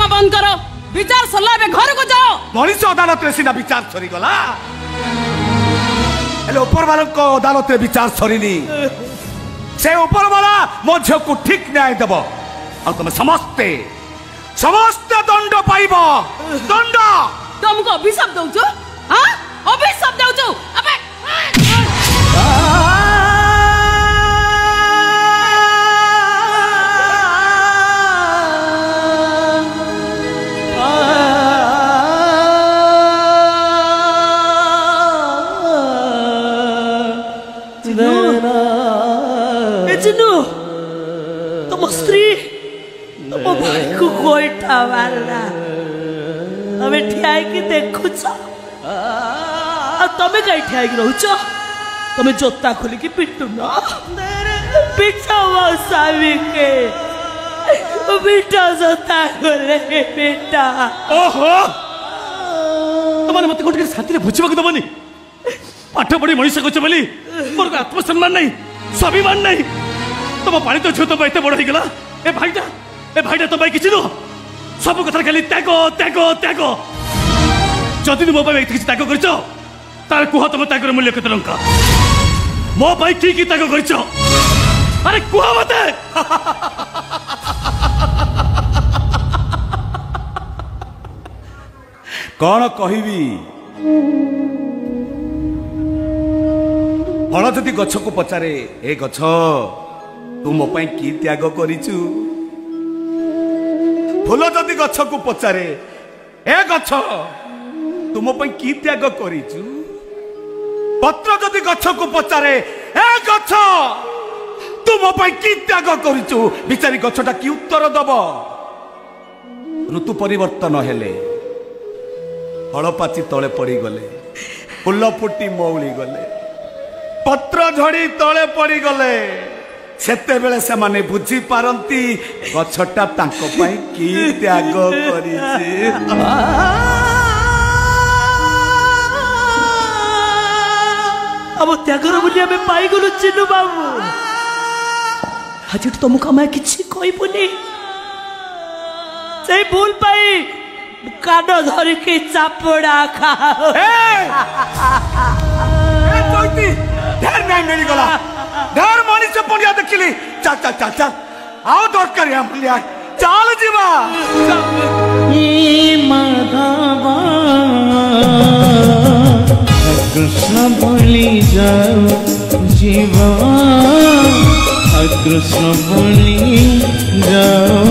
drama बंद करो विचार सरला बे घर को जाओ मनीष अदालत रे सिना विचार सरी गला हेलो ऊपर वालों को अदालत रे विचार सरीनी से ऊपर वाला मो झियो को ठीक न्याय देबो आ तुम समस्ते समस्त दंड पाइबो दंड तुमको अभिशाप दउ छु हां अभिशाप दउ छु अबे तुम स्त्री तुम भाई को गोइठा मारना हमें ठिया की देखु तमें कहीं ठिया की रोच तमें जोता खोली की पिटू ना पिटा वो स्वामी के पिटा जोता खोले पिटा ओहो तुमने मत कोट के साथी रे भुचबा को दबनी पाठ पढ़ी मनीष को बोली मोर आत्मसम्मान नहीं स्वाभिमान नहीं तुम पानी तो झूठ तो एत बड़ हो गला ए भाईटा तुम किसी नुह सब कथा खाली त्याग त्याग त्याग जदि मो किसी त्याग कर कुह तुम त्यागर मूल्य केते टंका मो कि त्याग कर अरे कुह मत कौन कहबी फल जदि गछ को पचारे ए गछ तू मो पाई की त्याग करिचु फूल जदि गछ को पचारे ए गछ तू मो पाई की त्याग करिचु पत्र जदि गछ को पचारे ए गछ तू मो पाई की त्याग करिचु बिचारी गछटा की उत्तर दब ऋतु परिवर्तन हेले फल पाची तले पड़ी गले फूल फुटी मौली गले पत्र झड़ी तले पड़ी गले सेते बेले से माने बुझी पारंती गछटा तांको पाई की त्याग करिछि अब त्यागर बुलिया में पाई गलु चिन्नु बाबू आज तुमको मैं किछि कहबुनी से भूल पाई कानो धर के चापड़ा खाओ कोइती ढेर नहीं मिली गला ढेर मनीष पड़िया देखिली चल चल चल चल आओ दरकार है मुलिया चल जीवा ये माधवा कृष्ण बोली जाओ जीवा कृष्ण बोली जाओ